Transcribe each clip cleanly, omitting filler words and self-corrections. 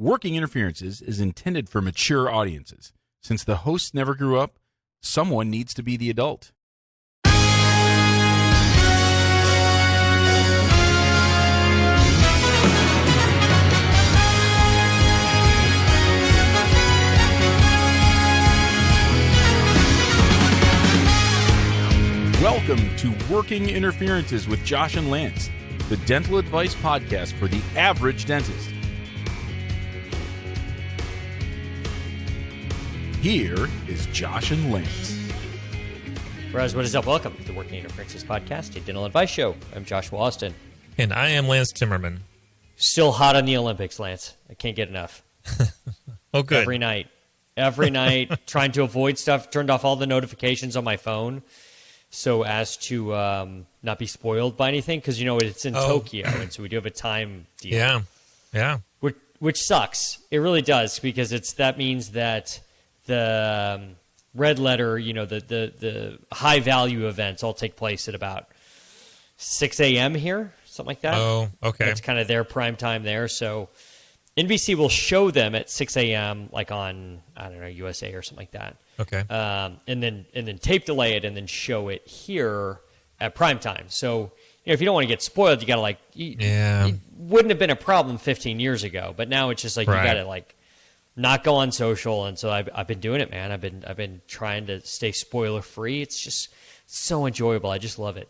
Working Interferences is intended for mature audiences. Since the hosts never grew up, someone needs to be the adult. Welcome to Working Interferences with Josh and Lance, the dental advice podcast for the average dentist. Here is Josh and Lance. Raz, what is up? Welcome to the Working Interferences podcast, a dental advice show. I'm Joshua Austin. And I am Lance Timmerman. Still hot on the Olympics, Lance. I can't get enough. Oh, good. Every night, trying to avoid stuff. Turned off all the notifications on my phone so as to not be spoiled by anything, because, you know, it's in Tokyo, and so we do have a time deal. Yeah. Which sucks. It really does, because that means that the red letter, you know, the high value events all take place at about 6 a.m. here, something like that. Oh, okay. That's kind of their prime time there. So NBC will show them at 6 a.m. like on, I don't know, USA or something like that. Okay. And then tape delay it and then show it here at prime time. So, you know, if you don't want to get spoiled, you got to it wouldn't have been a problem 15 years ago, but now it's just like, right, you got to not go on social. And so I've been doing it, man. I've been trying to stay spoiler free. It's just so enjoyable. I just love it.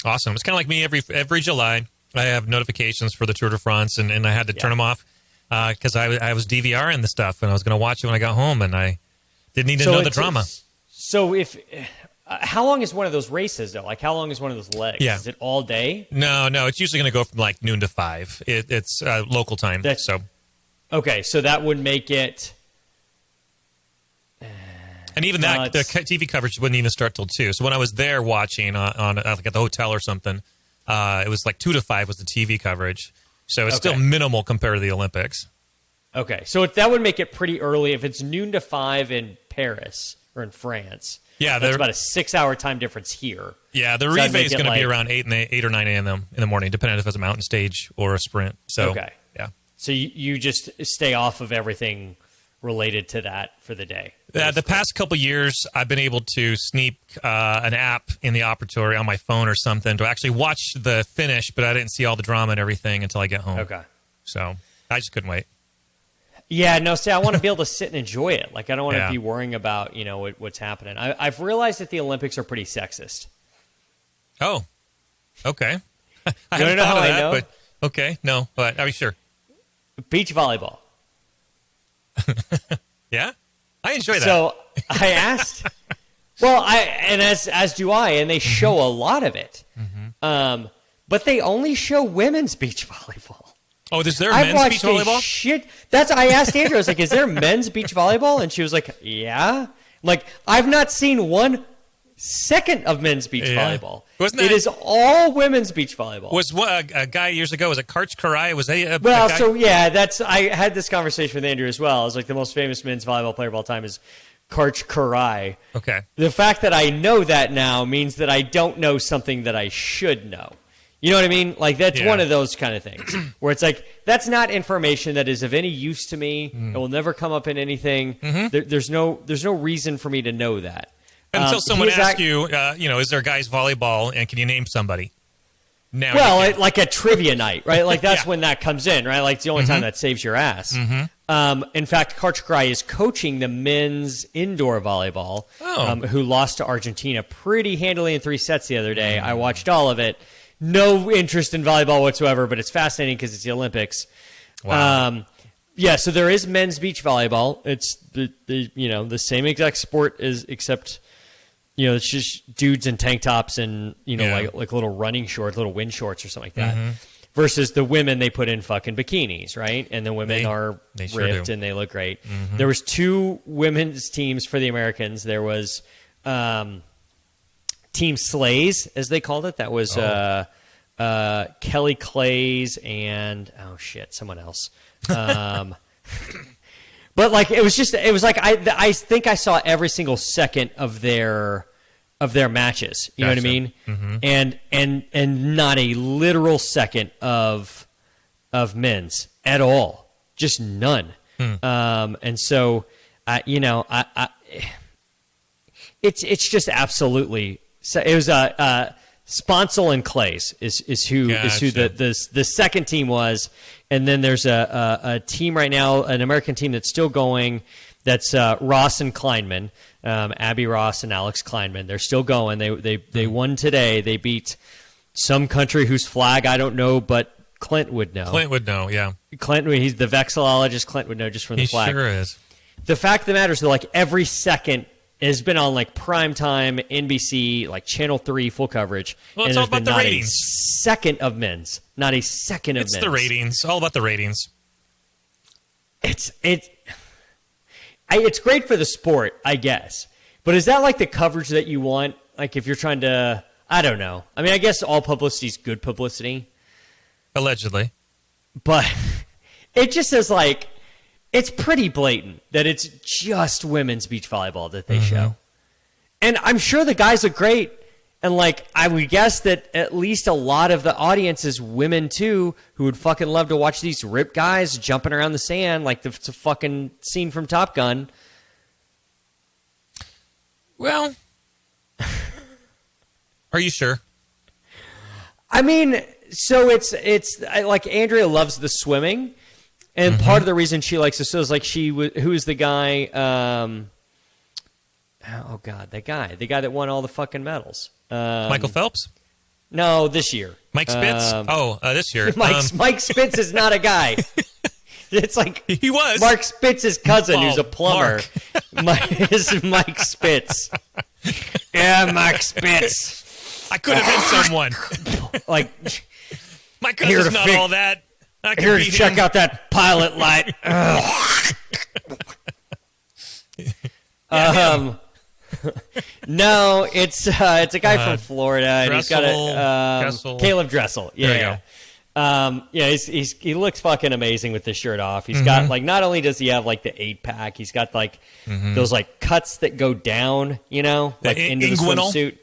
Awesome. It's kind of like me every July. I have notifications for the Tour de France, and I had to turn them off because I was DVRing the stuff, and I was going to watch it when I got home, and I didn't need to know the drama. So how long is one of those races, though? Like, how long is one of those legs? Yeah. Is it all day? No. It's usually going to go from like noon to 5. It's local time. Okay, so that would make it... And even the TV coverage wouldn't even start till 2. So when I was there watching on like at the hotel or something, it was like 2 to 5 was the TV coverage. So it's still minimal compared to the Olympics. Okay, so that would make it pretty early. If it's noon to 5 in Paris or in France, that's about a 6-hour time difference here. Yeah, the relay is going to be around 8 or 9 a.m. in the morning, depending if it's a mountain stage or a sprint. So, yeah. So you just stay off of everything related to that for the day. The past couple years, I've been able to sneak an app in the operatory on my phone or something to actually watch the finish, but I didn't see all the drama and everything until I get home. Okay. So I just couldn't wait. Yeah, no, see, I want to be able to sit and enjoy it. Like, I don't want to be worrying about, you know, what's happening. I've realized that the Olympics are pretty sexist. Oh, okay. I don't know how I know. But okay, no, but are you sure? Beach volleyball. Yeah? I enjoy that. So I asked, as do I, and they show a lot of it. Mm-hmm. But they only show women's beach volleyball. Oh, is there men's beach volleyball? I asked Andrew, I was like, is there men's beach volleyball? And she was like, yeah. Like, I've not seen 1 second of men's beach volleyball. It is all women's beach volleyball. Was a guy years ago, was it Karch Karai? Was they a Well, guy? So yeah, I had this conversation with Andrew as well. I was like, the most famous men's volleyball player of all time is Karch Karai. Okay. The fact that I know that now means that I don't know something that I should know. You know what I mean? Like, that's one of those kind of things where it's like, that's not information that is of any use to me. It will never come up in anything. Mm-hmm. There's no reason for me to know that. Until someone asks you, is there guys volleyball, and can you name somebody? Now, like a trivia night, right? Like, that's when that comes in, right? Like, it's the only time that saves your ass. Mm-hmm. In fact, Karch Karai is coaching the men's indoor volleyball, who lost to Argentina pretty handily in 3 sets the other day. I watched all of it. No interest in volleyball whatsoever, but it's fascinating because it's the Olympics. Wow. So there is men's beach volleyball. It's the same exact sport except it's just dudes in tank tops and like little running shorts, little wind shorts or something like that. Mm-hmm. Versus the women, they put in fucking bikinis, right? And the women are ripped and they look great. Mm-hmm. There was 2 women's teams for the Americans. There was Team Slays, as they called it. That was Kelly Clays and someone else. But like it was like I think I saw every single second of their matches. You know what I mean? Mm-hmm. And not a literal second of men's at all. just none. And so, it's just absolutely. So it was Sponsel and Clays is who the second team was, and then there's a team right now, an American team that's still going. That's Ross and Kleinman, Abby Ross and Alex Kleinman. They're still going. They won today. They beat some country whose flag I don't know, but Clint would know. Clint would know, yeah. Clint, he's the vexillologist. Clint would know just from the flag. He sure is. The fact of the matter is that, like, every second has been on, like, primetime NBC, like Channel 3 full coverage. Well, it's all about the ratings. Not a second of men's. It's the ratings. All about the ratings. It's great for the sport, I guess. But is that, like, the coverage that you want? Like, if you're trying to, I don't know. I mean, I guess all publicity is good publicity. Allegedly. But it just is like, it's pretty blatant that it's just women's beach volleyball that they show. And I'm sure the guys look great. And, like, I would guess that at least a lot of the audience is women, too, who would fucking love to watch these ripped guys jumping around the sand like it's a fucking scene from Top Gun. Well, are you sure? I mean, so it's like Andrea loves the swimming. And part of the reason she likes this is, like, who's the guy, oh, God, the guy that won all the fucking medals. Michael Phelps? No, this year. Mike Spitz? This year. Mike Spitz is not a guy. It's like he was Mark Spitz's cousin, who's a plumber. Is Mike Spitz? Yeah, Mike Spitz. I could have been someone. Like, my cousin's not all that. Here to check out that pilot light. No, it's a guy from Florida, and he's got Caleb Dressel. Yeah, he looks fucking amazing with the shirt off. He's got, like, not only does he have, like, the 8-pack, he's got, like, those, like, cuts that go down, like into the swimsuit.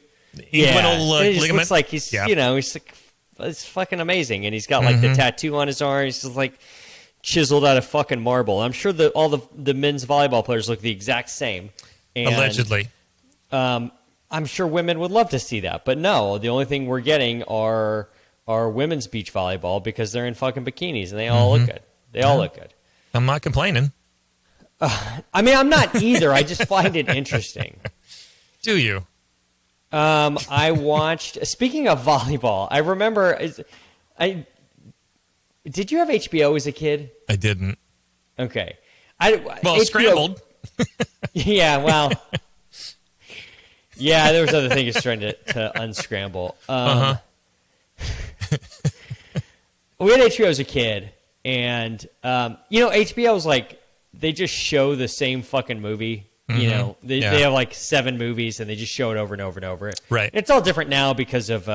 It just looks like he's he's like, it's fucking amazing, and he's got, like, the tattoo on his arm. He's just, like, chiseled out of fucking marble. I'm sure that all the men's volleyball players look the exact same. And, allegedly. I'm sure women would love to see that, but no, the only thing we're getting are women's beach volleyball because they're in fucking bikinis and they all look good. They all look good. I'm not complaining. I mean, I'm not either. I just find it interesting. Do you? I watched. Speaking of volleyball, I remember. Did you have HBO as a kid? I didn't. Okay. HBO, scrambled. Yeah. Well. Yeah, there was other things trying to unscramble. We had HBO as a kid, and HBO was like, they just show the same fucking movie. They have like 7 movies, and they just show it over and over and over. Right. It's all different now because of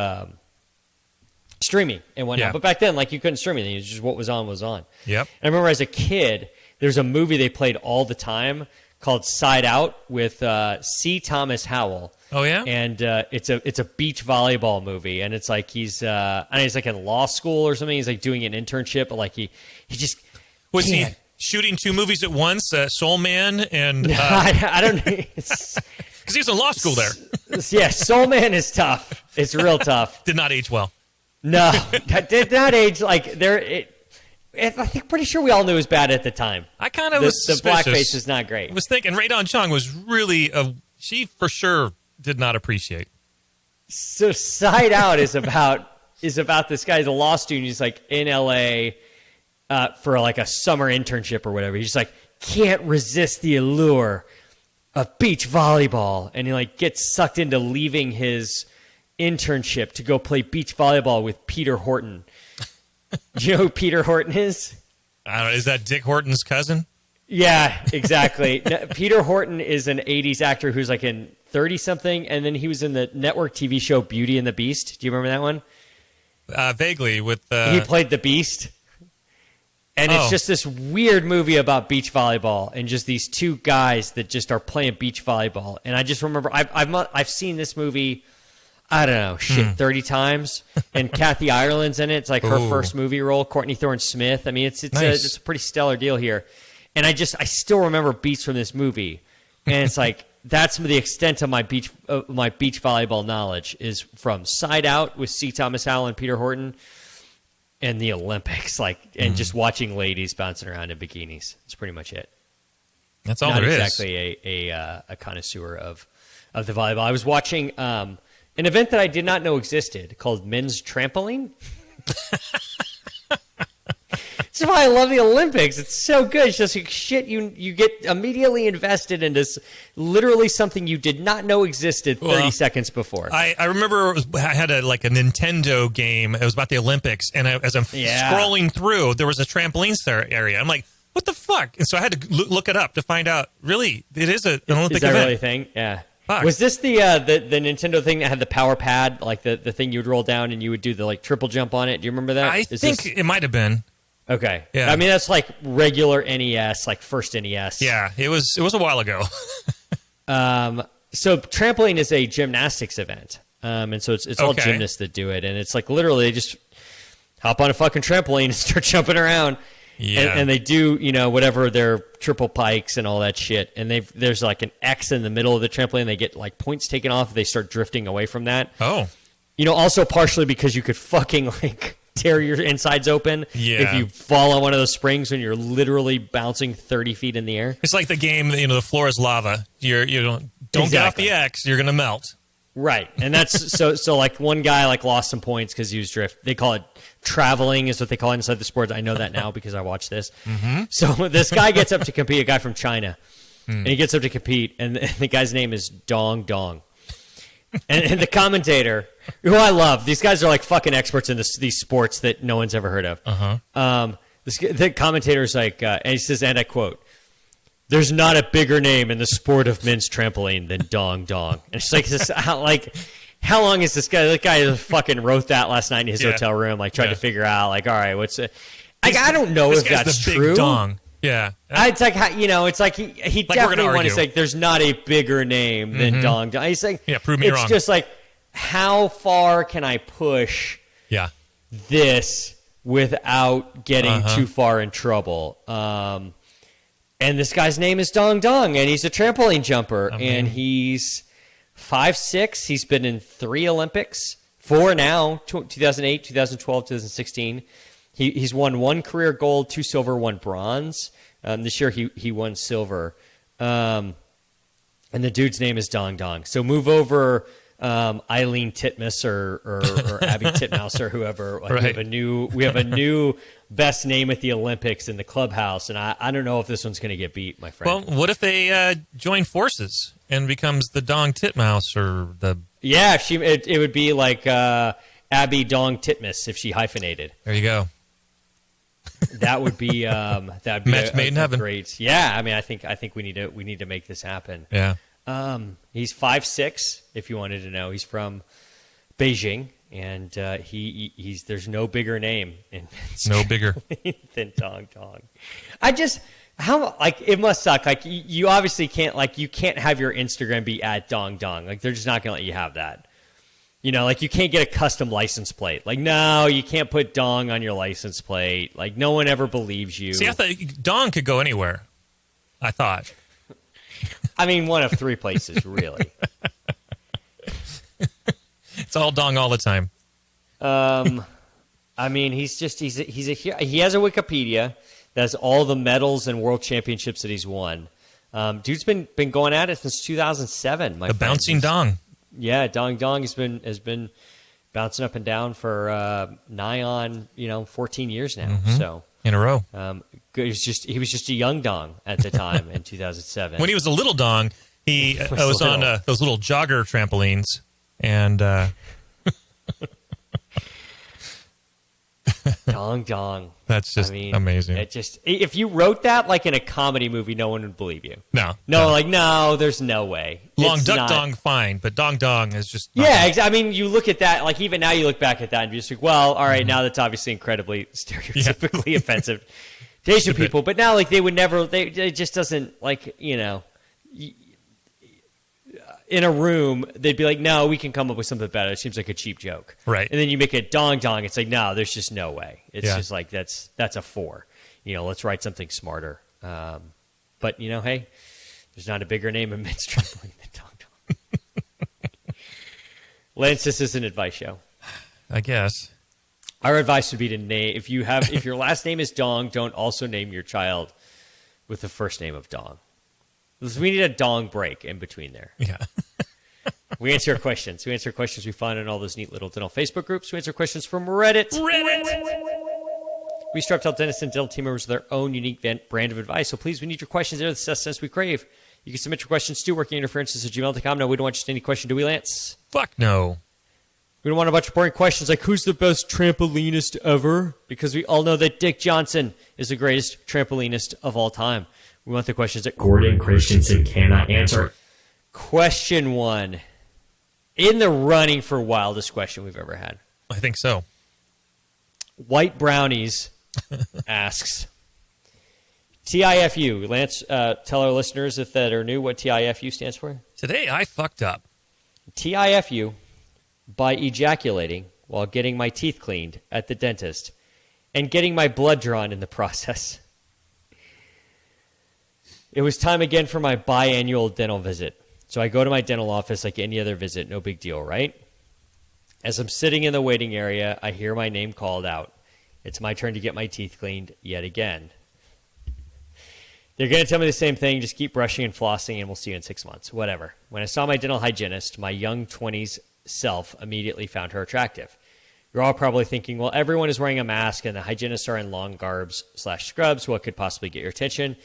streaming and whatnot. Yeah. But back then, like, you couldn't stream anything. It was just what was on was on. Yep. I remember as a kid, there's a movie they played all the time called Side Out with C. Thomas Howell. Oh yeah, and it's a beach volleyball movie, and it's like he's like in law school or something. He's like doing an internship, but like he just was he shooting 2 movies at once, Soul Man and I don't know, because he was in law school there. Yeah, Soul Man is tough. It's real tough. Did not age well. No, that did not age like there. I think pretty sure we all knew it was bad at the time. I kind of was suspicious. The blackface is not great. I was thinking Rae-Dawn Chung was really she for sure did not appreciate. So Side Out is about this guy's a law student. He's like in LA for like a summer internship or whatever. He's like can't resist the allure of beach volleyball, and he like gets sucked into leaving his internship to go play beach volleyball with Peter Horton. Do you know who Peter Horton is? I don't know. Is that Dick Horton's cousin? Yeah, exactly. Peter Horton is an 80s actor who's like in 30-something, and then he was in the network TV show Beauty and the Beast. Do you remember that one? Vaguely. He played the Beast. And it's just this weird movie about beach volleyball and just these 2 guys that just are playing beach volleyball. And I just remember I've seen this movie, I don't know, 30 times. And Kathy Ireland's in it. It's like her first movie role. Courtney Thorne-Smith. I mean, it's nice. a pretty stellar deal here. And I still remember beats from this movie. And it's like, that's the extent of my beach volleyball knowledge is from Side Out with C. Thomas Howell and Peter Horton and the Olympics, and just watching ladies bouncing around in bikinis. That's pretty much it. That's all Not there is. exactly a connoisseur of the volleyball. I was watching an event that I did not know existed called men's trampoline. That's why I love the Olympics. It's so good. It's just like shit you get immediately invested into literally something you did not know existed 30 seconds before. I remember I had a Nintendo game. It was about the Olympics, and as I'm scrolling through, there was a trampoline area. I'm like, what the fuck? And so I had to look it up to find out. Really, it is an Olympic is that event. Really a thing? Yeah. Fuck. Was this the Nintendo thing that had the power pad, like the thing you would roll down and you would do the triple jump on it? Do you remember that? I think it might have been. Okay. Yeah. I mean, that's like regular NES, like first NES. Yeah, it was a while ago. So trampoline is a gymnastics event. And so it's all gymnasts that do it. And it's like literally they just hop on a fucking trampoline and start jumping around. Yeah. And they do, whatever their triple pikes and all that shit. And there's like an X in the middle of the trampoline. They get like points taken off if they start drifting away from that. Oh. Also partially because you could fucking tear your insides open if you fall on one of those springs when you're literally bouncing 30 feet in the air. It's like the game, the floor is lava. You don't get off the X, you're going to melt. Right. And that's so like one guy lost some points because he was drift. They call it traveling is what they call it inside the sport. I know that now because I watched this. Mm-hmm. So this guy gets up to compete, a guy from China, and he gets up to compete, and the guy's name is Dong Dong. And the commentator, who I love, these guys are like fucking experts in these sports that no one's ever heard of. The commentator's like, and he says, and I quote, "There's not a bigger name in the sport of men's trampoline than Dong Dong." And it's like, how long is this guy? That guy fucking wrote that last night in his hotel room, tried to figure out, all right, what's it? I don't know if that's the true. Big dong. Yeah. It's like, it's like he definitely wanted to say, there's not a bigger name than Dong Dong. He's like, prove me wrong. It's just like, how far can I push this without getting too far in trouble? And this guy's name is Dong Dong, and he's a trampoline jumper, and he's 5'6". He's been in 3 Olympics, 4 now, 2008, 2012, 2016. He's won 1 career gold, 2 silver, 1 bronze. This year he won silver. And the dude's name is Dong Dong. So move over Eileen Titmus or Abby Titmouse or whoever. Right. We have a new best name at the Olympics in the clubhouse, and I don't know if this one's going to get beat, my friend. Well, what if they join forces and becomes the Dong Titmouse or the... Yeah, it would be like Abby Dong Titmus if she hyphenated. There you go. That would be match made in heaven. Great. Yeah, I mean, I think we need to make this happen. Yeah. He's 5'6", if you wanted to know. He's from Beijing, and he's there's no bigger name in than Dong Dong. It must suck. You obviously can't you can't have your Instagram be at Dong Dong. They're just not gonna let you have that. You can't get a custom license plate. No, you can't put Dong on your license plate. No one ever believes you. See, I thought Dong could go anywhere. I thought. I mean, one of 3 places, really. It's all Dong all the time. I mean, he has a Wikipedia that has all the medals and world championships that he's won. Dude's been going at it since 2007. The bouncing Dong. Yeah, Dong Dong has been bouncing up and down for nigh on 14 years now. So in a row. He was just a young Dong at the time in 2007. When he was a little Dong, he was on those little jogger trampolines, and Dong Dong. That's just amazing. If you wrote that in a comedy movie, no one would believe you. No, there's no way. Long Duck Dong, fine, but Dong Dong is just I mean, you look at that, even now you look back at that and you're just like, well, all right, now that's obviously incredibly stereotypically offensive to Asian people, but now they would never. It just doesn't in a room, they'd be like, no, we can come up with something better. It seems like a cheap joke. Right. And then you make it dong dong. It's like, no, there's just no way. It's just like, that's a 4. Let's write something smarter. But, hey, there's not a bigger name in men's trampoline than dong dong. Lance, this is an advice show. I guess. Our advice would be to name, if your last name is Dong, don't also name your child with the first name of Dong. We need a dong break in between there. Yeah. We answer questions. We answer questions we find in all those neat little dental Facebook groups. We answer questions from Reddit. We strive to help dentists and dental team members with their own unique brand of advice. So please, we need your questions. They're the sustenance we crave. You can submit your questions to workinginterferences@gmail.com. No, we don't want just any question, do we, Lance? Fuck no. We don't want a bunch of boring questions like, who's the best trampolinist ever? Because we all know that Dick Johnson is the greatest trampolinist of all time. We want the questions that Gordon Christensen cannot answer. Question 1. In the running for wildest question we've ever had. I think so. White Brownies asks, TIFU. Lance, tell our listeners if that are new what TIFU stands for. Today I fucked up. TIFU, by ejaculating while getting my teeth cleaned at the dentist and getting my blood drawn in the process. It was time again for my biannual dental visit. So I go to my dental office like any other visit, no big deal, right? As I'm sitting in the waiting area, I hear my name called out. It's my turn to get my teeth cleaned yet again. They're going to tell me the same thing, just keep brushing and flossing and we'll see you in 6 months. Whatever. When I saw my dental hygienist, my young 20s self immediately found her attractive. You're all probably thinking, well, everyone is wearing a mask and the hygienists are in long garbs/scrubs. What could possibly get your attention?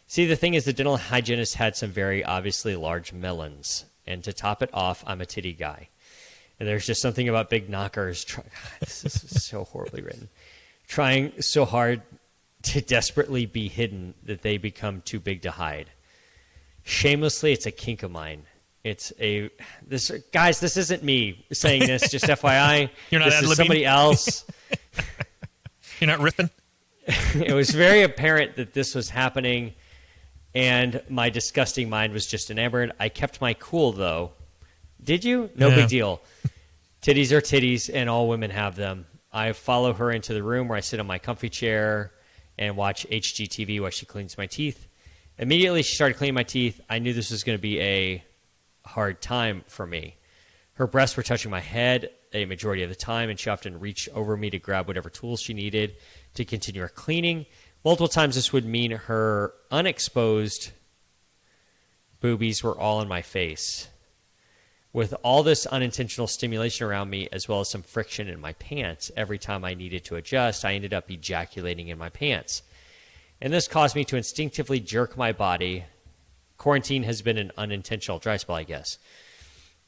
See, the thing is the dental hygienist had some very obviously large melons. And to top it off, I'm a titty guy. And there's just something about big knockers. This is so horribly written. Trying so hard to desperately be hidden that they become too big to hide. Shamelessly, it's a kink of mine. Guys, this isn't me saying this, just FYI. You're not this is somebody else. You're not riffing? It was very apparent that this was happening, and my disgusting mind was just enamored. I kept my cool, though. Did you? No big deal. Titties are titties, and all women have them. I follow her into the room where I sit on my comfy chair and watch HGTV while she cleans my teeth. Immediately, she started cleaning my teeth. I knew this was going to be a hard time for me. Her breasts were touching my head a majority of the time, and she often reached over me to grab whatever tools she needed to continue her cleaning. Multiple times, this would mean her unexposed boobies were all in my face. With all this unintentional stimulation around me, as well as some friction in my pants, every time I needed to adjust, I ended up ejaculating in my pants. And this caused me to instinctively jerk my body. Quarantine has been an unintentional dry spell, I guess.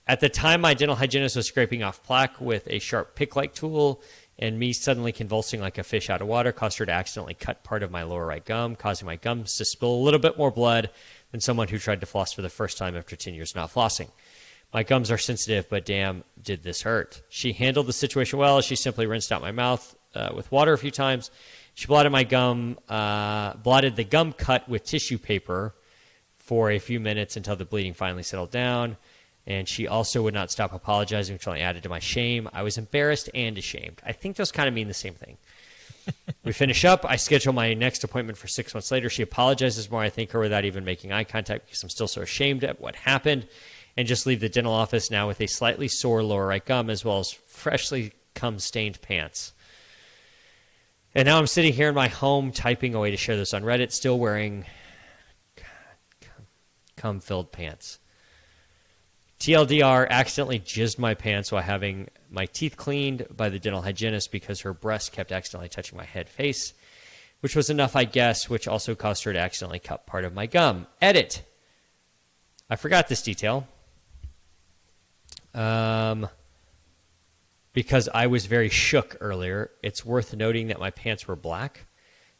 At the time, my dental hygienist was scraping off plaque with a sharp pick-like tool, and me suddenly convulsing like a fish out of water caused her to accidentally cut part of my lower right gum, causing my gums to spill a little bit more blood than someone who tried to floss for the first time after 10 years not flossing. My gums are sensitive, but damn, did this hurt. She handled the situation well. She simply rinsed out my mouth with water a few times. She blotted the gum cut with tissue paper for a few minutes until the bleeding finally settled down. And she also would not stop apologizing, which only added to my shame. I was embarrassed and ashamed. I think those kind of mean the same thing. We finish up. I schedule my next appointment for 6 months later. She apologizes more. I thank her without even making eye contact because I'm still so ashamed at what happened. And just leave the dental office now with a slightly sore lower right gum as well as freshly cum-stained pants. And now I'm sitting here in my home typing away to share this on Reddit, still wearing cum-filled pants. TLDR, accidentally jizzed my pants while having my teeth cleaned by the dental hygienist because her breast kept accidentally touching my head face, which was enough, I guess, which also caused her to accidentally cut part of my gum. Edit. I forgot this detail. Because I was very shook earlier. It's worth noting that my pants were black.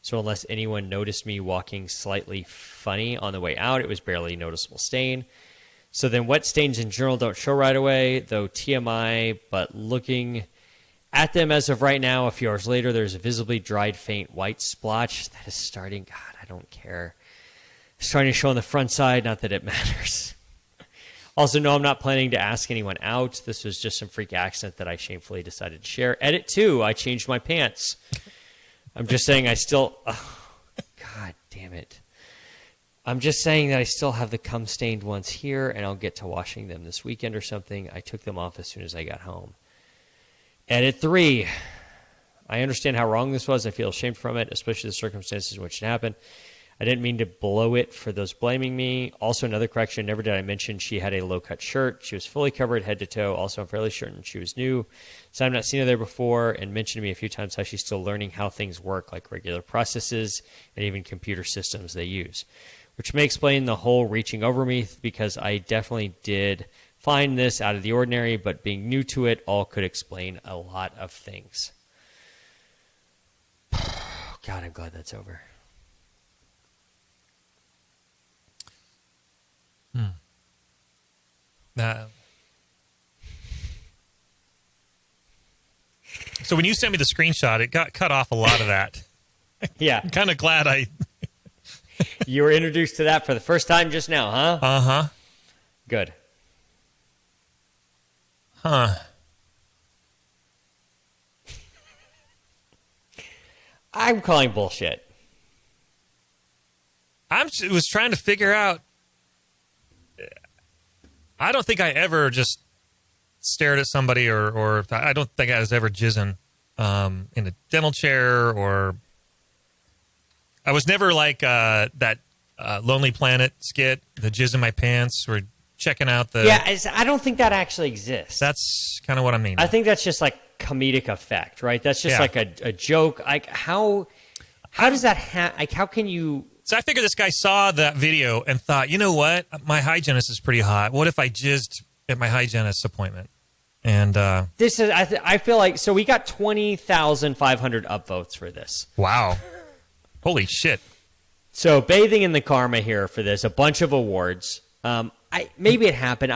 So unless anyone noticed me walking slightly funny on the way out, it was barely a noticeable stain. So then wet stains in general don't show right away, though TMI, but looking at them as of right now, a few hours later, there's a visibly dried faint white splotch that is starting, God, I don't care. Starting to show on the front side, not that it matters. Also, no, I'm not planning to ask anyone out. This was just some freak accident that I shamefully decided to share. Edit 2, I changed my pants. I'm just saying I still... Oh, God damn it. I'm just saying that I still have the cum-stained ones here, and I'll get to washing them this weekend or something. I took them off as soon as I got home. Edit 3. I understand how wrong this was. I feel ashamed from it, especially the circumstances in which it happened. I didn't mean to blow it for those blaming me. Also, another correction, never did I mention she had a low-cut shirt. She was fully covered head to toe. Also, I'm fairly certain she was new. So I've not seen her there before, and mentioned to me a few times how she's still learning how things work, like regular processes and even computer systems they use, which may explain the whole reaching over me, because I definitely did find this out of the ordinary, but being new to it all could explain a lot of things. God, I'm glad that's over. So when you sent me the screenshot, it got cut off a lot of that. Yeah. I'm kind of glad I... You were introduced to that for the first time just now, huh? Uh-huh. Good. Huh. I'm calling bullshit. Was trying to figure out... I don't think I ever just stared at somebody, or I don't think I was ever jizzing in a dental chair, or I was never like that Lonely Planet skit, the jizz in my pants, or checking out the... Yeah, I don't think that actually exists. That's kind of what I mean. I think that's just like comedic effect, right? That's just like a joke. Like how does that like how can you... So I figured this guy saw that video and thought, you know what? My hygienist is pretty hot. What if I jizzed at my hygienist's appointment? And this is, I feel like, so we got 20,500 upvotes for this. Wow. Holy shit. So bathing in the karma here for this, a bunch of awards. Maybe it happened.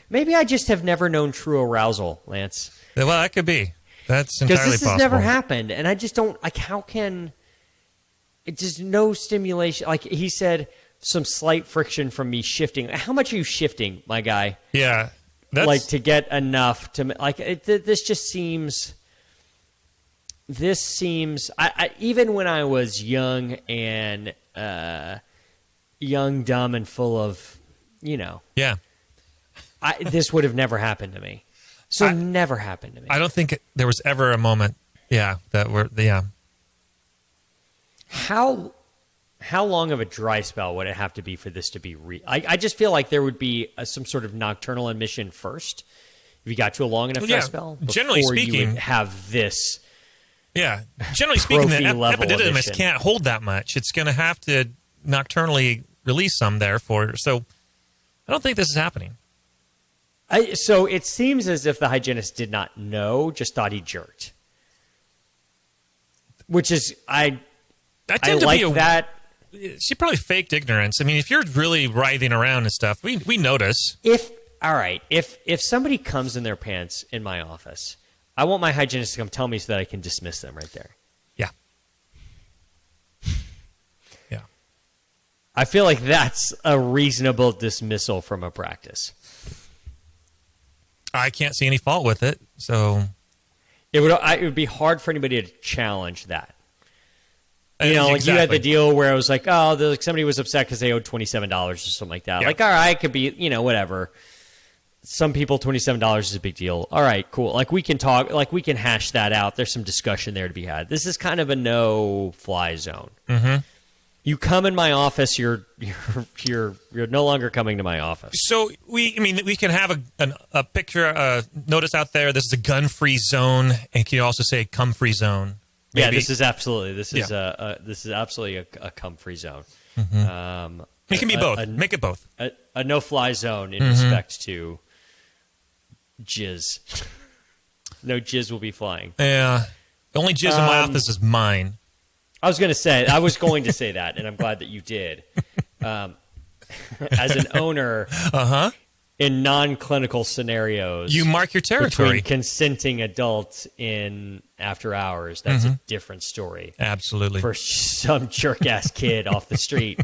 Maybe I just have never known true arousal, Lance. Well, that could be. That's entirely possible. Because this has never happened, and I just don't, like, how can... It's just no stimulation. Like he said, some slight friction from me shifting. How much are you shifting, my guy? Yeah. Like to get enough to like this just seems. This seems. I even when I was young and young, dumb, and full of, Yeah. This would have never happened to me. So never happened to me. I don't think there was ever a moment. Yeah. Yeah. How long of a dry spell would it have to be for this to be I just feel like there would be some sort of nocturnal emission first if you got to a long enough dry spell. Generally speaking, you would have this. Yeah, generally speaking, the epididymis emission can't hold that much. It's going to have to nocturnally release some therefore. So I don't think this is happening. So it seems as if the hygienist did not know, just thought he jerked. Which is I tend to like be that. She probably faked ignorance. I mean, if you're really writhing around and stuff, we notice. If somebody comes in their pants in my office, I want my hygienist to come tell me so that I can dismiss them right there. Yeah. Yeah. I feel like that's a reasonable dismissal from a practice. I can't see any fault with it, so it would be hard for anybody to challenge that. Exactly. You had the deal where it was like, somebody was upset because they owed $27 or something like that. Yeah. Like, all right, it could be, whatever. Some people, $27 is a big deal. All right, cool. Like, we can talk, like, we can hash that out. There's some discussion there to be had. This is kind of a no-fly zone. Mm-hmm. You come in my office, you're no longer coming to my office. So we can have a picture, notice out there. This is a gun-free zone, and can you also say cum-free zone? Maybe. Yeah, this is absolutely a cum-free zone. Mm-hmm. It can be both. Make it both. A no-fly zone in respect to jizz. No jizz will be flying. Yeah, the only jizz in my office is mine. I was going to say that, and I'm glad that you did. As an owner, in non-clinical scenarios, you mark your territory. Between consenting adults in after hours, that's a different story. Absolutely. For some jerk-ass kid off the street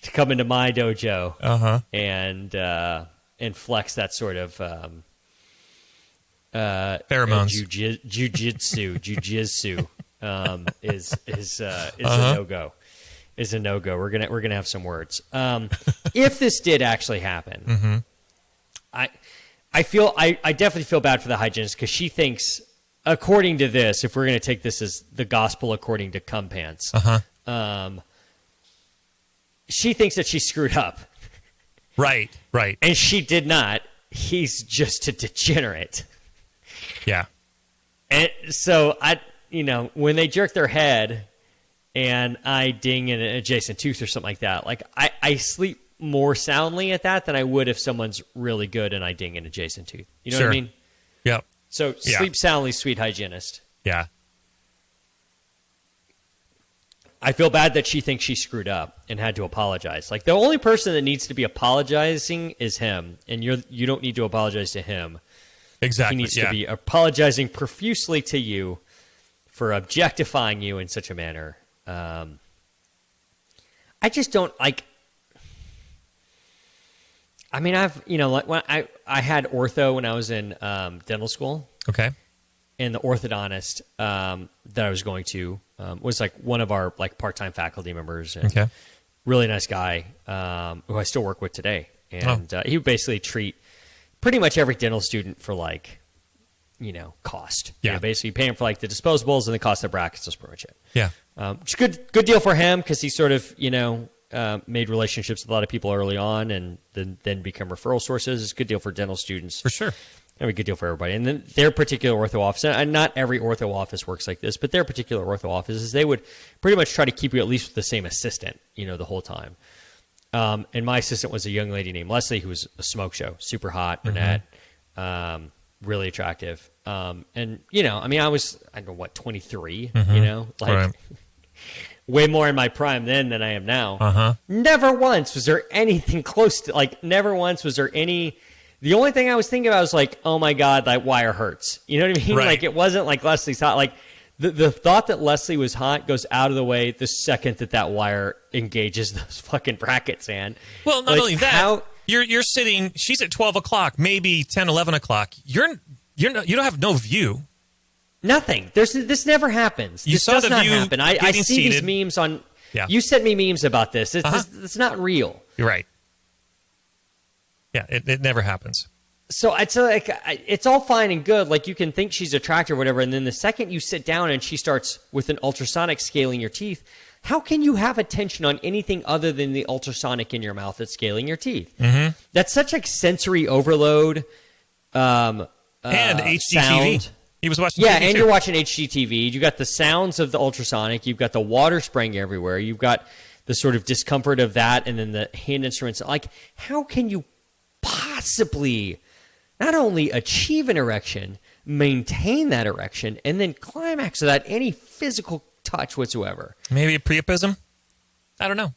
to come into my dojo and flex that sort of pheromones. Jujitsu is a no-go. Is a no-go. We're gonna have some words. If this did actually happen, I definitely feel bad for the hygienist because she thinks, according to this, if we're gonna take this as the gospel according to cum pants, she thinks that she screwed up. Right. And she did not. He's just a degenerate. Yeah. And so when they jerk their head and I ding an adjacent tooth or something like that, like I sleep more soundly at that than I would if someone's really good and I ding an adjacent tooth. You know what I mean? Yep. So sleep soundly, sweet hygienist. Yeah. I feel bad that she thinks she screwed up and had to apologize. Like, the only person that needs to be apologizing is him, and you don't need to apologize to him. Exactly. He needs to be apologizing profusely to you for objectifying you in such a manner. I just don't like. I mean, when I had ortho when I was in dental school. Okay. And the orthodontist that I was going to was like one of our like part-time faculty members. And okay. Really nice guy who I still work with today. And he would basically treat pretty much every dental student for like, cost. Yeah. Basically you pay him for like the disposables and the cost of brackets. That's pretty much it. Yeah. Which is good deal for him because he sort of, made relationships with a lot of people early on and then become referral sources. It's a good deal for dental students. For sure. A good deal for everybody. And then their particular ortho office, and not every ortho office works like this, but their particular ortho offices, they would pretty much try to keep you at least with the same assistant, the whole time. And my assistant was a young lady named Leslie, who was a smoke show, super hot, brunette, really attractive. And, I was, 23, way more in my prime then than I am now. Never once was there anything close to, never once was there any... The only thing I was thinking about was like, oh my God, that wire hurts. You know what I mean? Right. Like, it wasn't like Leslie's hot. Like, the thought that Leslie was hot goes out of the way the second that wire engages those fucking brackets, man. Well, not only that, you're sitting, she's at 12 o'clock, maybe 10, 11 o'clock. You don't have no view. Nothing. This never happens. This does not happen. I see seated. these memes on... Yeah. You sent me memes about this. It's not real. You're right. Yeah, it never happens. So it's all fine and good. Like, you can think she's attractive or whatever, and then the second you sit down and she starts with an ultrasonic scaling your teeth, how can you have attention on anything other than the ultrasonic in your mouth that's scaling your teeth? That's such like sensory overload. And HDTV. Sound. He was watching. Yeah, TV and too. you're watching HGTV. You got the sounds of the ultrasonic. You've got the water spraying everywhere. You've got the sort of discomfort of that, and then the hand instruments. Like, how can you possibly not only achieve an erection, maintain that erection, and then climax without any physical touch whatsoever? Maybe a priapism? I don't know.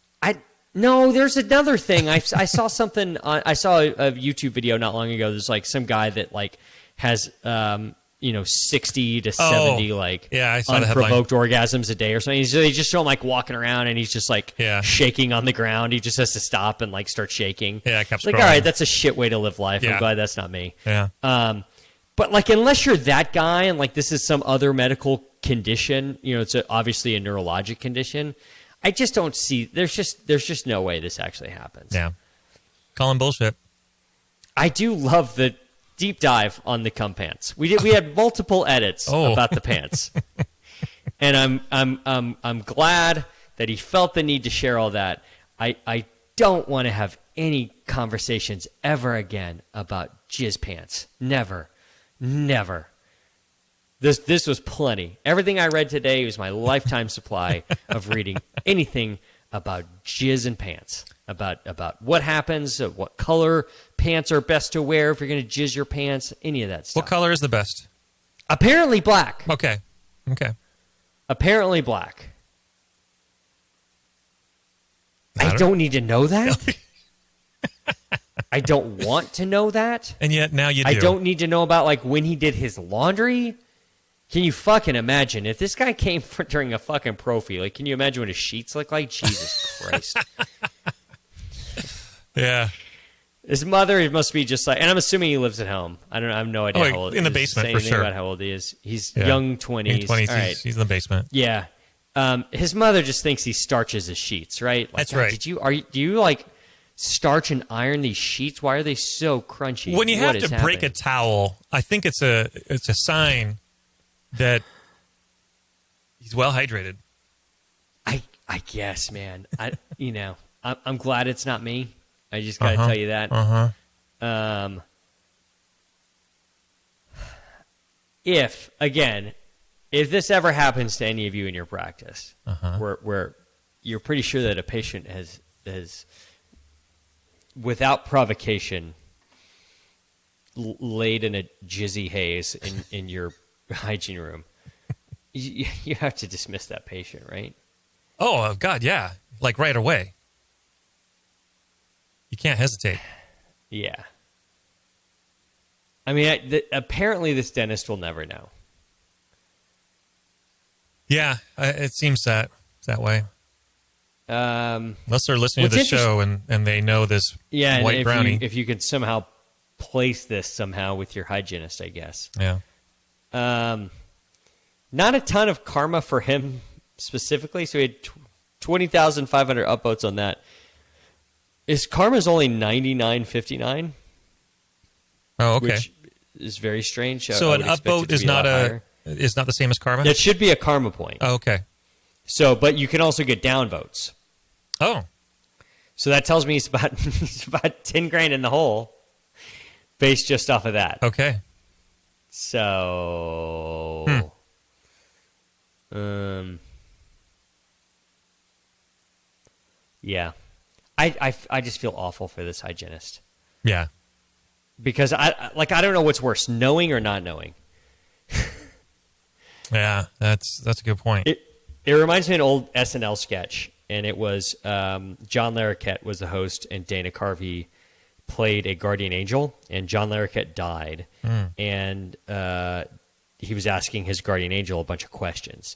No, there's another thing. I saw something. I saw a YouTube video not long ago. There's like some guy that like has 60 to 70 I saw unprovoked orgasms a day or something. They just show him like walking around and he's just like shaking on the ground. He just has to stop and like start shaking. Yeah, I kept like, scrolling. all right, that's a shit way to live life. Yeah. I'm glad that's not me. Yeah. But like, unless you're that guy and like this is some other medical condition, it's obviously a neurologic condition. I just don't see. There's just no way this actually happens. Yeah. Calling bullshit. I do love the deep dive on the cum pants. We had multiple edits about the pants, and I'm glad that he felt the need to share all that. I don't want to have any conversations ever again about jizz pants. Never. This was plenty. Everything I read today was my lifetime supply of reading anything about jizz and pants. About what happens, what color pants are best to wear if you're going to jizz your pants, any of that stuff. What color is the best? Apparently black. Okay. Apparently black. I don't need to know that. I don't want to know that. And yet now you do. I don't need to know about like when he did his laundry. Can you fucking imagine if this guy came during a fucking prophy? Like, can you imagine what his sheets look like? Jesus Christ. Yeah. His mother, he must be just like, and I'm assuming he lives at home. I have no idea how old. In the basement for sure. About how old he is. He's young 20s. In 20s, right. He's in the basement. Yeah. His mother just thinks he starches his sheets, right? Like, that's right. Do you like starch and iron these sheets? Why are they so crunchy? When you have to break a towel, I think it's a sign that he's well hydrated. I guess, man. I'm glad it's not me. I just got to tell you that. If this ever happens to any of you in your practice, where you're pretty sure that a patient has without provocation, laid in a jizzy haze in your hygiene room, you have to dismiss that patient, right? Oh, God, yeah. Like right away. You can't hesitate. Yeah. I mean, apparently this dentist will never know. Yeah, it seems that way. Unless they're listening to the show and they know this white brownie. If you could somehow place this somehow with your hygienist, I guess. Yeah. Not a ton of karma for him specifically, so he had 20,500 upvotes on that. His karma's only 99.59. Oh, okay. Which is very strange. So an upvote is not the same as karma? That should be a karma point. Oh, okay. So, but you can also get downvotes. Oh. So that tells me he's about 10 grand in the hole based just off of that. Okay. So, yeah. I just feel awful for this hygienist. Yeah. Because I don't know what's worse, knowing or not knowing. Yeah, that's a good point. It reminds me of an old SNL sketch, and it was John Larroquette was the host, and Dana Carvey played a guardian angel, and John Larroquette died, and he was asking his guardian angel a bunch of questions.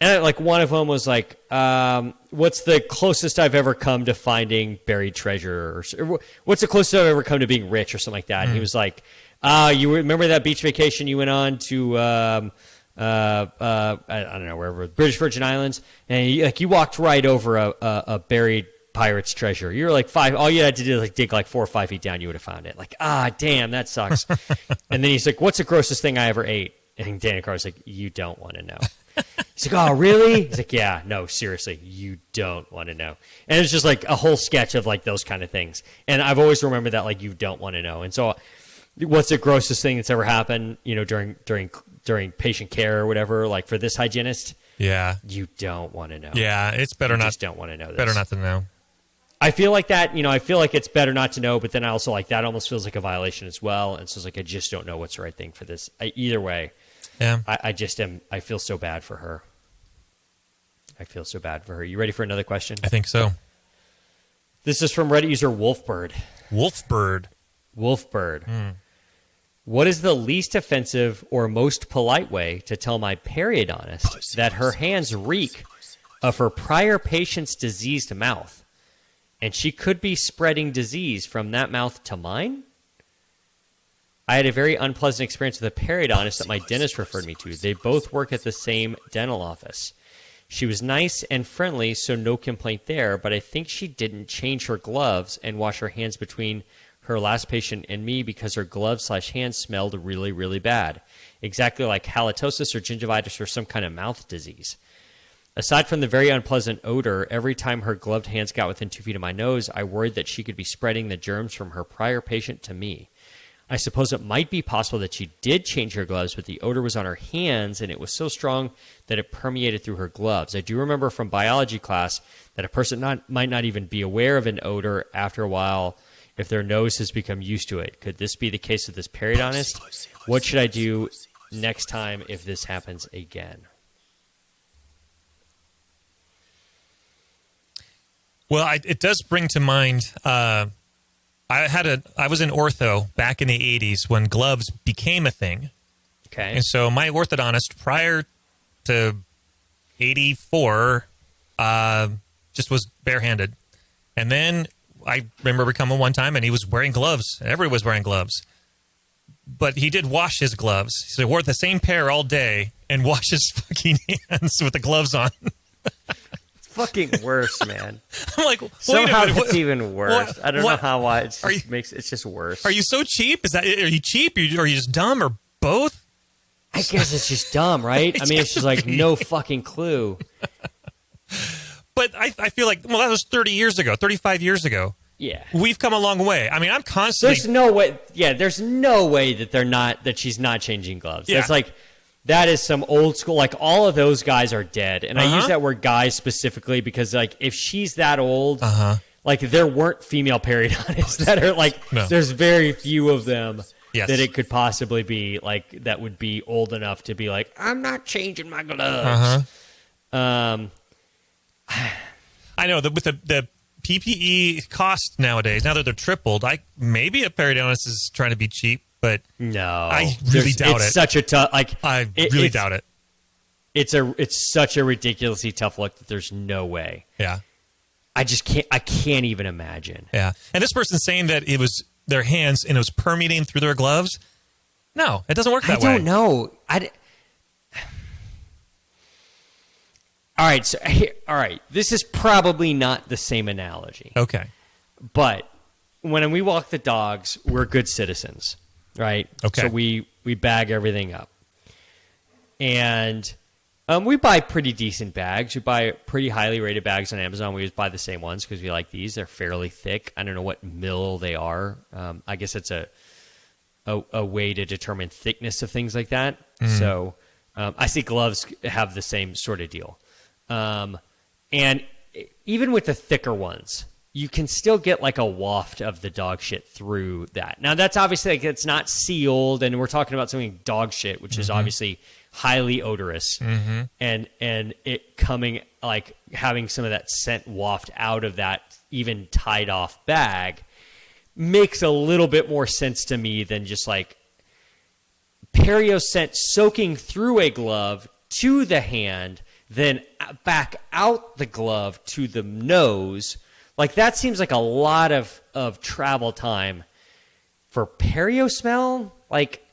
And like one of them was like, what's the closest I've ever come to finding buried treasure? Or what's the closest I've ever come to being rich or something like that? And he was like, you remember that beach vacation you went on to, I don't know, wherever, British Virgin Islands? And you walked right over a buried pirate's treasure. You were like all you had to do was dig like 4 or 5 feet down, you would have found it. Like, damn, that sucks. And then he's like, what's the grossest thing I ever ate? And Dana Carvey's like, you don't want to know. He's like, oh, really? He's like, yeah, no, seriously, you don't want to know. And it's just like a whole sketch of like those kind of things. And I've always remembered that, like, you don't want to know. And so what's the grossest thing that's ever happened, during patient care or whatever, like for this hygienist? Yeah. You don't want to know. Yeah, it's better not. Just don't want to know this. Better not to know. I feel like that, I feel like it's better not to know, but then I also like that almost feels like a violation as well. And so it's like, I just don't know what's the right thing for this. Either way. Yeah. I feel so bad for her. You ready for another question? I think so. This is from Reddit user Wolfbird. Wolfbird. What is the least offensive or most polite way to tell my periodontist that her hands reek of her prior patient's diseased mouth, and she could be spreading disease from that mouth to mine? I had a very unpleasant experience with a periodontist that my dentist referred me to. They both work at the same dental office. She was nice and friendly, so no complaint there, but I think she didn't change her gloves and wash her hands between her last patient and me because her gloves/hands smelled really, really bad. Exactly like halitosis or gingivitis or some kind of mouth disease. Aside from the very unpleasant odor, every time her gloved hands got within 2 feet of my nose, I worried that she could be spreading the germs from her prior patient to me. I suppose it might be possible that she did change her gloves, but the odor was on her hands, and it was so strong that it permeated through her gloves. I do remember from biology class that a person might not even be aware of an odor after a while if their nose has become used to it. Could this be the case with this periodontist? What should I do next time if this happens again? Well, it does bring to mind... I was in ortho back in the 80s when gloves became a thing. Okay. And so my orthodontist prior to 84 just was barehanded. And then I remember coming one time and he was wearing gloves. Everyone was wearing gloves. But he did wash his gloves. So he wore the same pair all day and washed his fucking hands with the gloves on. It's fucking worse, man. I'm like, somehow it's even worse. I don't know why. It's just worse. Are you so cheap? Are you cheap? Are you just dumb or both? I guess it's just dumb, right? I mean, it's just like no fucking clue. But I feel like, well, that was 30 years ago, 35 years ago. Yeah. We've come a long way. I mean, I'm constantly... There's no way... Yeah, there's no way that she's not changing gloves. Yeah. That's like... That is some old school... Like, all of those guys are dead. And I use that word guys specifically because, like, if she's that old... Like, there weren't female periodontists that are, like... No. There's very few of them Yes. that it could possibly be, like, that would be old enough to be like, I'm not changing my gloves. I know that with the PPE cost nowadays, now that they're tripled, maybe a periodontist is trying to be cheap, but no, I really doubt it. It's such a tough, I really doubt it. It's such a ridiculously tough look that there's no way. Yeah, I can't even imagine. Yeah, and this person's saying that it was their hands and it was permeating through their gloves. No, it doesn't work that way. I don't know. All right. This is probably not the same analogy. Okay. But when we walk the dogs, we're good citizens, right? Okay. So we bag everything up. And we buy pretty decent bags. We buy pretty highly rated bags on Amazon. We just buy the same ones because we like these. They're fairly thick. I don't know what mil they are. I guess it's a way to determine thickness of things like that. So I see gloves have the same sort of deal. And even with the thicker ones, you can still get like a waft of the dog shit through that. Now that's obviously like it's not sealed, and we're talking about something dog shit, which is obviously highly odorous, and it coming like having some of that scent waft out of that even tied off bag makes a little bit more sense to me than just like perio scent soaking through a glove to the hand, then back out the glove to the nose. Like, that seems like a lot of travel time for perio smell. Like,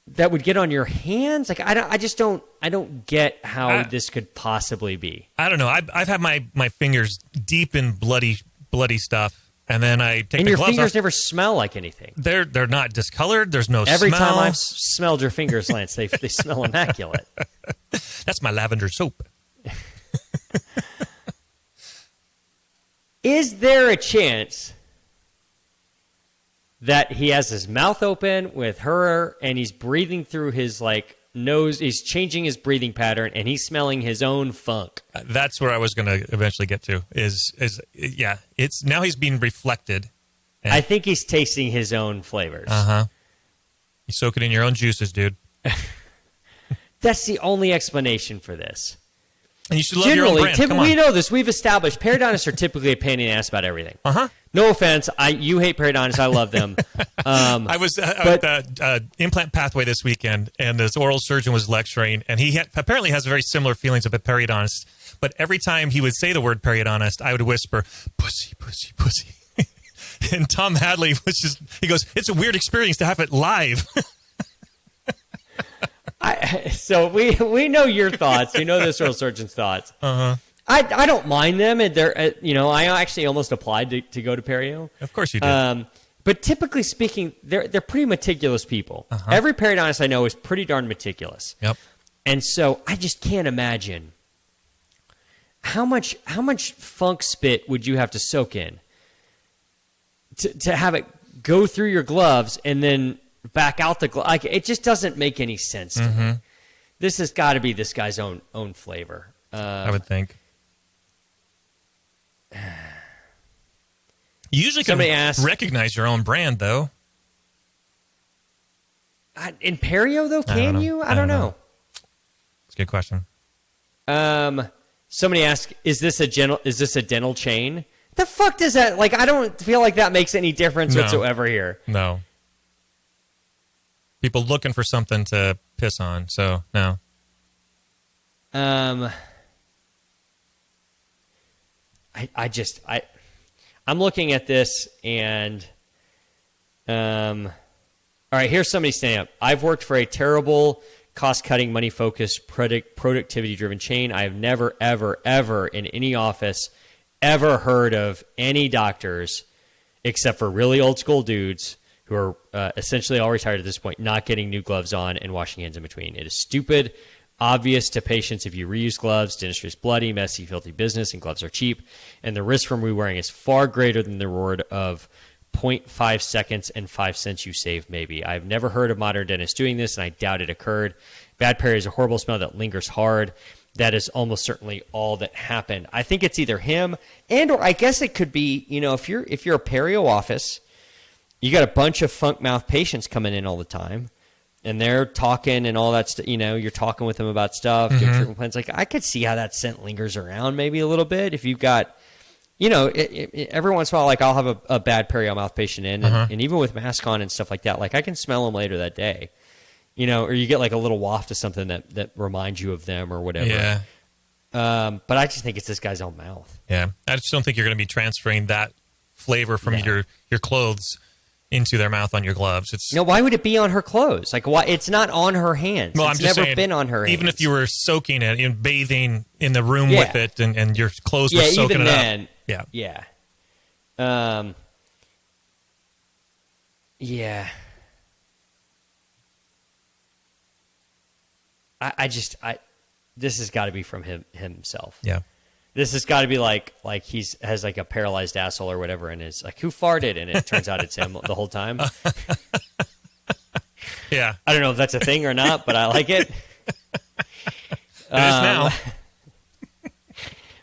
that would get on your hands. Like, I don't get how this could possibly be. I don't know. I've had my fingers deep in bloody stuff, and then I take and the your gloves fingers off. never smell like anything. They're not discolored. There's no Every smell. time I've smelled your fingers, Lance, they smell immaculate. That's my lavender soap. Is there a chance that he has his mouth open with her and he's breathing through his like nose, he's changing his breathing pattern and he's smelling his own funk? That's where I was going to eventually get to is it's now he's being reflected. I think he's tasting his own flavors. You soak it in your own juices, dude. That's the only explanation for this. And you should love your own brand. Come on. We know this. We've established periodontists are typically a pain in the ass about everything. No offense. You hate periodontists. I love them. I was at the implant pathway this weekend, and this oral surgeon was lecturing, and he apparently has very similar feelings about periodontists. But every time he would say the word periodontist, I would whisper, pussy, pussy, pussy. And Tom Hadley he goes, it's a weird experience to have it live. So we know your thoughts. You know this oral surgeon's thoughts. I don't mind them, and they're I actually almost applied to go to perio. Of course you did. But typically speaking, they're pretty meticulous people. Every periodontist I know is pretty darn meticulous. Yep. And so I just can't imagine how much funk spit would you have to soak in to have it go through your gloves and then back out the glove. Like, it just doesn't make any sense to me. This has got to be this guy's own flavor. I would think. You usually can recognize your own brand, though. In perio, though, can you? I don't know. It's a good question. Somebody asked, "Is this a dental chain?" The fuck does that? Like, I don't feel like that makes any difference whatsoever here. No. People looking for something to piss on, so no. I'm looking at this and, all right, here's somebody standing up. I've worked for a terrible, cost-cutting, money-focused, productivity-driven chain. I have never, ever, ever in any office ever heard of any doctors, except for really old-school dudes who are essentially all retired at this point, not getting new gloves on and washing hands in between. It is stupid, obvious to patients if you reuse gloves. Dentistry is bloody, messy, filthy business, and gloves are cheap. And the risk from rewearing is far greater than the reward of 0.5 seconds and 5 cents you save, maybe. I've never heard of modern dentists doing this, and I doubt it occurred. Bad perio is a horrible smell that lingers hard. That is almost certainly all that happened. I think it's either him or I guess it could be, if you're a perio office, you got a bunch of funk mouth patients coming in all the time, and they're talking and all that stuff. You're talking with them about stuff, doing treatment plans. Like, I could see how that scent lingers around maybe a little bit if you've got, every once in a while, like I'll have a bad perio mouth patient in, and even with mask on and stuff like that, like I can smell them later that day, or you get like a little waft of something that reminds you of them or whatever. Yeah. But I just think it's this guy's own mouth. Yeah. I just don't think you're going to be transferring that flavor from your clothes into their mouth on your gloves. Why would it be on her clothes? Like, why? It's not on her hands. Well, it's I'm just never saying, been on her hands. Even if you were soaking it, bathing in the room with it, and your clothes were soaking even it then, up. Yeah. Yeah. Yeah. This has got to be from himself. Yeah. This has got to be like has like a paralyzed asshole or whatever, and it's like, who farted? And it turns out it's him the whole time. Yeah. I don't know if that's a thing or not, but I like it. It is now.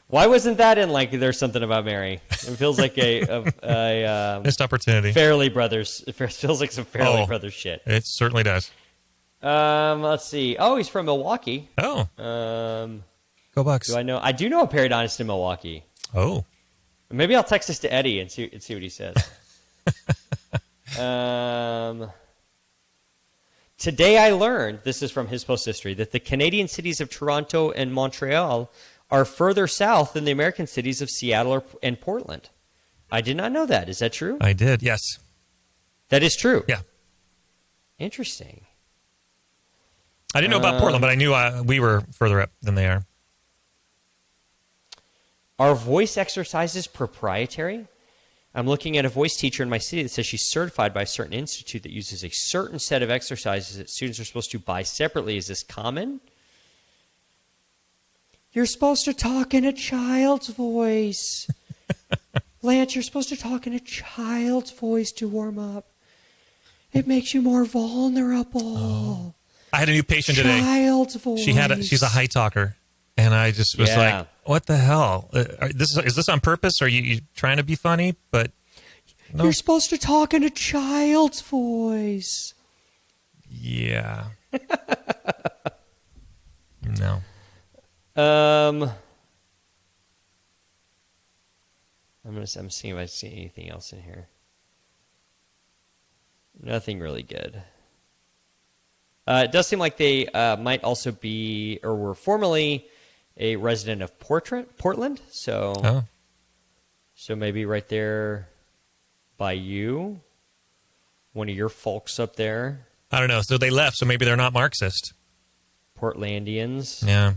Why wasn't that in like There's Something About Mary? It feels like a missed opportunity. Farrelly Brothers. It feels like some Farrelly Brothers shit. It certainly does. Let's see. Oh, he's from Milwaukee. Oh. Go Bucks. I do know a periodontist in Milwaukee. Oh. Maybe I'll text this to Eddie and see what he says. Today I learned, this is from his post history, that the Canadian cities of Toronto and Montreal are further south than the American cities of Seattle and Portland. I did not know that. Is that true? I did, yes. That is true? Yeah. Interesting. I didn't know about Portland, but I knew we were further up than they are. Are voice exercises proprietary? I'm looking at a voice teacher in my city that says she's certified by a certain institute that uses a certain set of exercises that students are supposed to buy separately. Is this common? You're supposed to talk in a child's voice. Lance, you're supposed to talk in a child's voice to warm up. It makes you more vulnerable. Oh. I had a new patient today. Child's voice. She's a high talker. And I just was like, what the hell? Is this on purpose? Are you trying to be funny? But no. You're supposed to talk in a child's voice. Yeah. No. I'm seeing if I see anything else in here. Nothing really good. It does seem like they might also be, or were formerly, a resident of Portland. So maybe right there by you, one of your folks up there. I don't know. So they left, so maybe they're not Marxist. Portlandians. Yeah.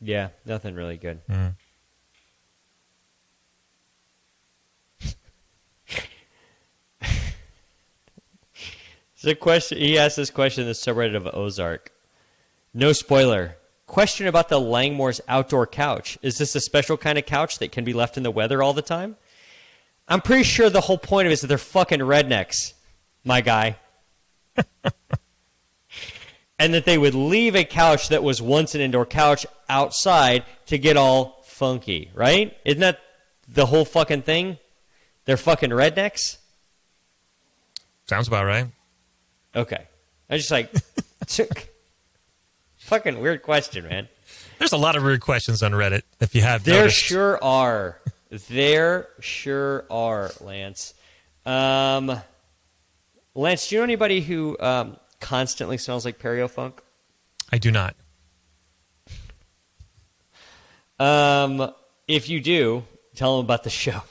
Yeah, nothing really good. Mm. There's a question. He asked this question in the subreddit of Ozark. No spoiler. Question about the Langmore's outdoor couch. Is this a special kind of couch that can be left in the weather all the time? I'm pretty sure the whole point of it is that they're fucking rednecks, my guy. And that they would leave a couch that was once an indoor couch outside to get all funky, right? Isn't that the whole fucking thing? They're fucking rednecks? Sounds about right. Okay. I just like... fucking weird question, man. There's a lot of weird questions on Reddit, if you have There noticed. sure are. There sure are, Lance. Lance, do you know anybody who constantly smells like perio funk? I do not. If you do, tell them about the show.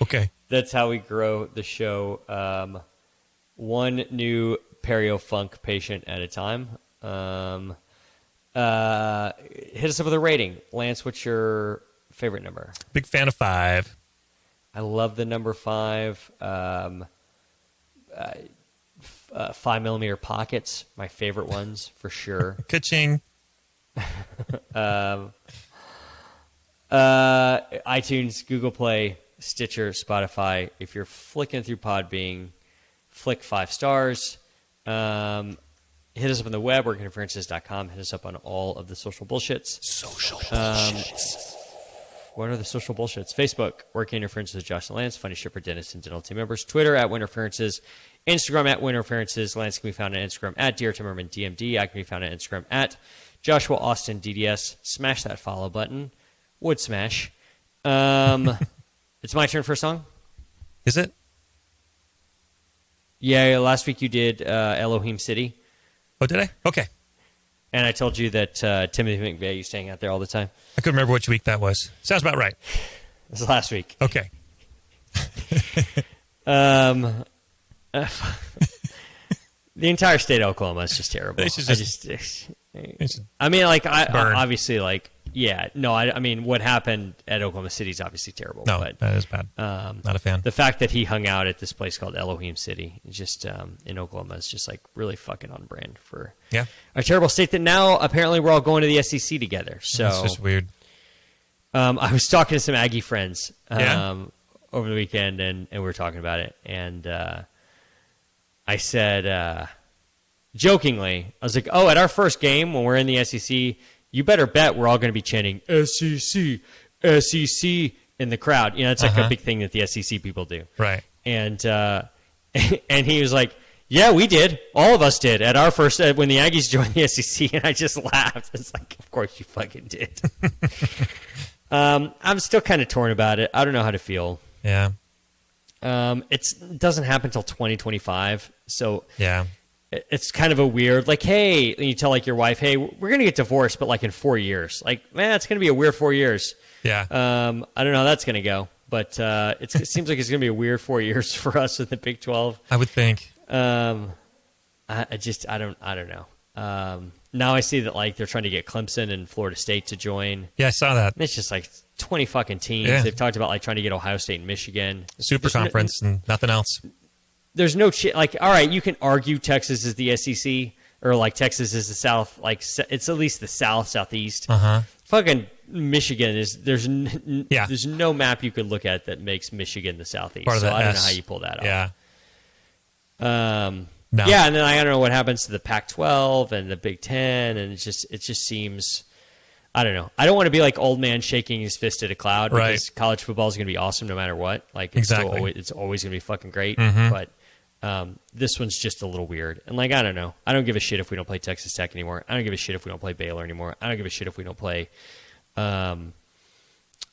Okay. That's how we grow the show. One new perio-funk patient at a time. Hit us up with a rating. Lance, what's your favorite number? Big fan of 5. I love the number 5. 5mm pockets, my favorite ones for sure. Ka-ching. iTunes, Google Play, Stitcher, Spotify. If you're flicking through Podbean, flick 5 stars. Hit us up on the web, workinginferences.com. Hit us up on all of the social bullshits. What are the social bullshits? Facebook, Working Interferences with Josh and Lance, Funny Shipper, Dentist, and Dental Team members. Twitter, @Winterferences. Instagram, @Winterferences. Lance can be found on Instagram, @DearTimmerman, DMD. I can be found on Instagram, @Joshua Austin, DDS. Smash that follow button. Would smash. It's my turn for a song. Is it? Yeah, last week you did Elohim City. Oh, did I? Okay. And I told you that Timothy McVeigh used to hang out there all the time. I couldn't remember which week that was. Sounds about right. This is last week. Okay. The entire state of Oklahoma is just terrible. I mean, like, obviously, like, yeah, no, I mean, what happened at Oklahoma City is obviously terrible. No, but, that is bad. Not a fan. The fact that he hung out at this place called Elohim City, is just in Oklahoma, is just like really fucking on brand for a terrible state that now apparently we're all going to the SEC together. So it's just weird. I was talking to some Aggie friends over the weekend, and we were talking about it, and I said, jokingly, I was like, oh, at our first game when we're in the SEC, you better bet we're all going to be chanting SEC, SEC in the crowd. You know, it's like a big thing that the SEC people do. Right. And and he was like, yeah, we did. All of us did at our first when the Aggies joined the SEC. And I just laughed. It's like, of course you fucking did. I'm still kind of torn about it. I don't know how to feel. Yeah. It doesn't happen until 2025. So yeah. It's kind of a weird, like, hey, you tell like your wife, hey, we're going to get divorced, but like in 4 years. Like, man, it's going to be a weird 4 years. Yeah. I don't know how that's going to go, but it seems like it's going to be a weird 4 years for us in the Big 12. I would think. I don't know. Now I see that like they're trying to get Clemson and Florida State to join. Yeah, I saw that. And it's just like 20 fucking teams. Yeah. They've talked about like trying to get Ohio State and Michigan. Super conference and nothing else. There's no like, all right, you can argue Texas is the SEC or like Texas is the South. Like it's at least the South, Southeast. Fucking Michigan is there's no map you could look at that makes Michigan the Southeast. Part of so the I don't know how you pull that off. Yeah. No. Yeah, and then I don't know what happens to the Pac-12 and the Big Ten, and it just seems. I don't know. I don't want to be like old man shaking his fist at a cloud because college football is going to be awesome no matter what. Like it's it's always going to be fucking great. But this one's just a little weird. And like I don't know. I don't give a shit if we don't play Texas Tech anymore. I don't give a shit if we don't play Baylor anymore. I don't give a shit if we don't play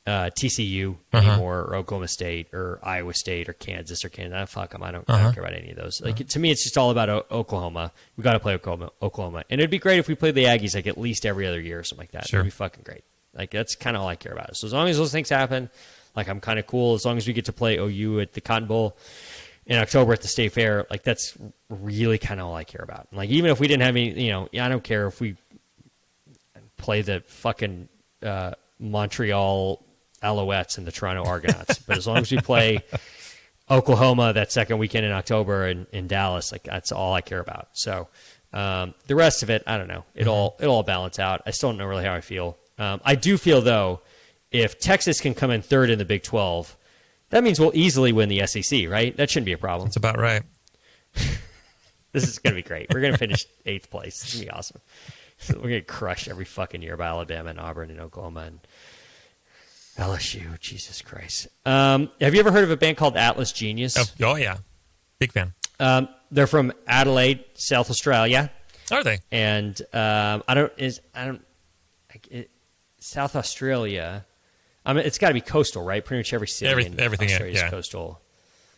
TCU anymore, or Oklahoma State, or Iowa State, or Kansas, or Canada. Fuck them. I don't care about any of those. Like to me, it's just all about Oklahoma. We got to play Oklahoma, and it'd be great if we played the Aggies like at least every other year or something like that. Sure. It'd be fucking great. Like that's kind of all I care about. So as long as those things happen, like I'm kind of cool. As long as we get to play OU at the Cotton Bowl in October at the State Fair, like that's really kind of all I care about. Like even if we didn't have any, I don't care if we play the fucking Montreal Alouettes and the Toronto Argonauts. But as long as we play Oklahoma that second weekend in October in Dallas, like that's all I care about. So the rest of it, I don't know. It'll all balance out. I still don't know really how I feel. I do feel though, if Texas can come in third in the Big 12, that means we'll easily win the SEC, right? That shouldn't be a problem. That's about right. This is going to be great. We're going to finish 8th place. It's going to be awesome. So we're going to crush every fucking year by Alabama and Auburn and Oklahoma and LSU. Jesus Christ. Have you ever heard of a band called Atlas Genius? Oh yeah. Big fan. They're from Adelaide, South Australia. Are they? And South Australia. I mean, it's got to be coastal, right? Pretty much every city everything in Australia is coastal.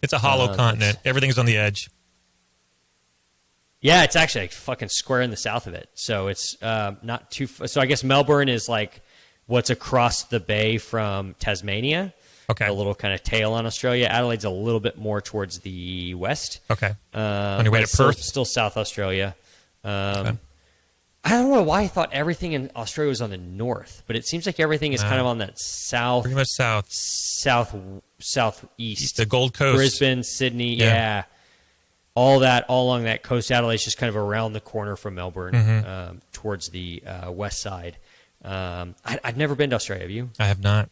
It's a hollow continent. Everything's on the edge. Yeah, it's actually like fucking square in the south of it. So it's not too. So I guess Melbourne is like what's across the bay from Tasmania. Okay. A little kind of tail on Australia. Adelaide's a little bit more towards the west. Okay. On your way to Perth? Still South Australia. Okay. I don't know why I thought everything in Australia was on the north, but it seems like everything is kind of on that south. Pretty much southeast. The Gold Coast. Brisbane, Sydney, yeah. All along that coast. Adelaide's just kind of around the corner from Melbourne, towards the west side. I've never been to Australia. Have you? I have not.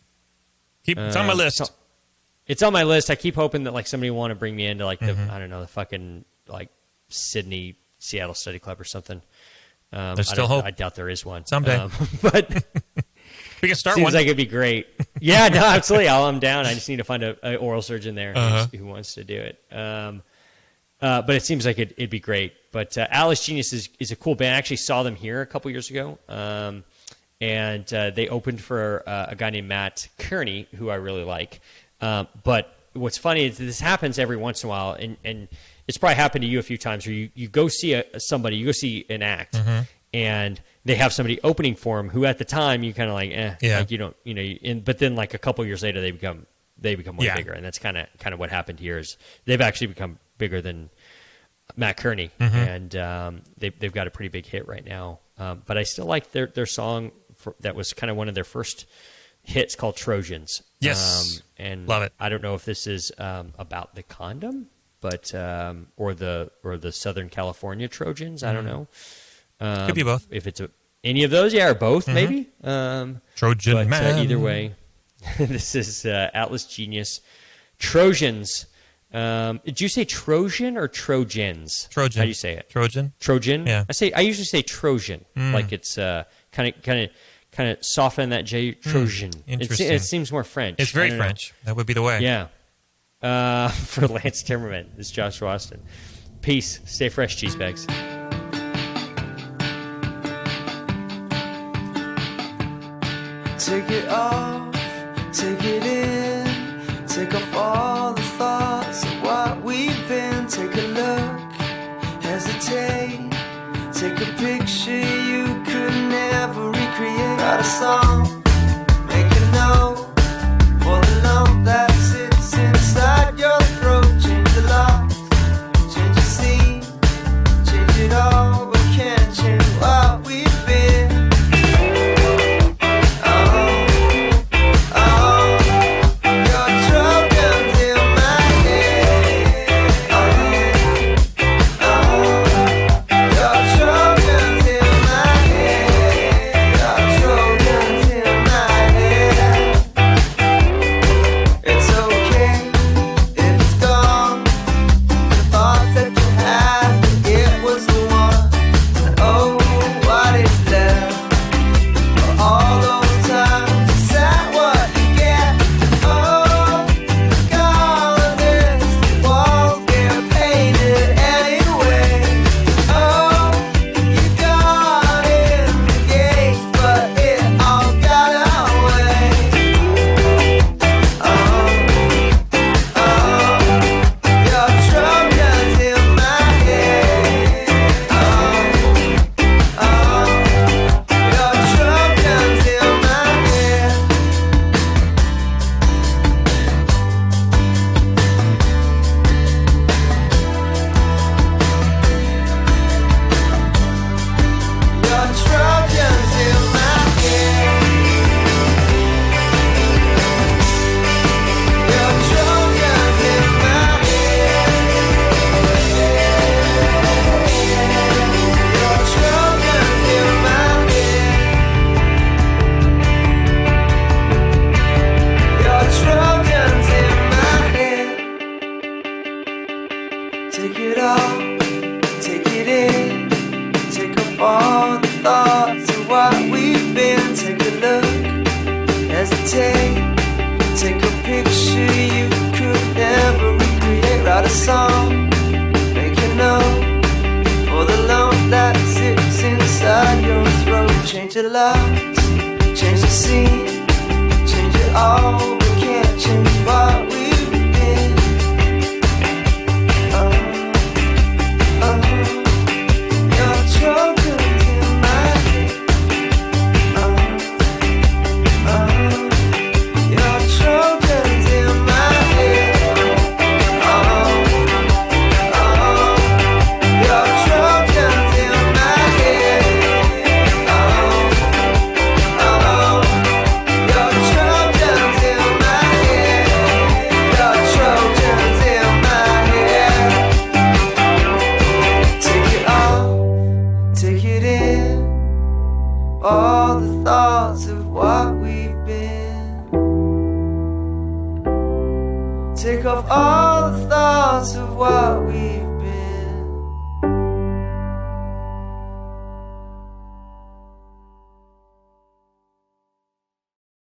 It's on my list. It's on my list. I keep hoping that like somebody will want to bring me into like the I don't know, the fucking like Sydney, Seattle Study Club or something. There's still hope. I doubt there is one someday, but we can start seems one. like it'd be great. Yeah, no, absolutely. I'm down. I just need to find an oral surgeon there who wants to do it. But it seems like it'd be great. But Alice Genius is a cool band. I actually saw them here a couple years ago. And they opened for a guy named Matt Kearney, who I really like. But what's funny is this happens every once in a while, and it's probably happened to you a few times, where you go see somebody, you go see an act, and they have somebody opening for them who at the time you kind of like, like you don't, but then like a couple years later they become way bigger, and that's kind of what happened here. Is they've actually become bigger than Matt Kearney, and they've got a pretty big hit right now. But I still like their song that was kind of one of their first hits, called Trojans. Yes, and love it. I don't know if this is about the condom, but or the Southern California Trojans. I don't know. Could be both. If it's any of those, or both, maybe. Trojan man. Either way, this is Atlas Genius Trojans. Did you say Trojan or Trojans? Trojan. How do you say it? Trojan. Trojan. Yeah. I usually say Trojan, like it's kind of soften that J. Trojan. Interesting. It seems more French. It's very French. That would be the way. Yeah. For Lance Timmerman, this is Josh Austin. Peace. Stay fresh, cheese bags. Take it off, take it in, take off all the thoughts of what we've been. Take a look, hesitate, take a picture you could never recreate. Write a song, make a note for the lump that sits inside your throat. Change the locks, change the scene, change it all, but can't change what we've been. Change the lights, change the scene, change it all, we can't change what we've been. all the thoughts of what we've been. Take off all the thoughts of what we've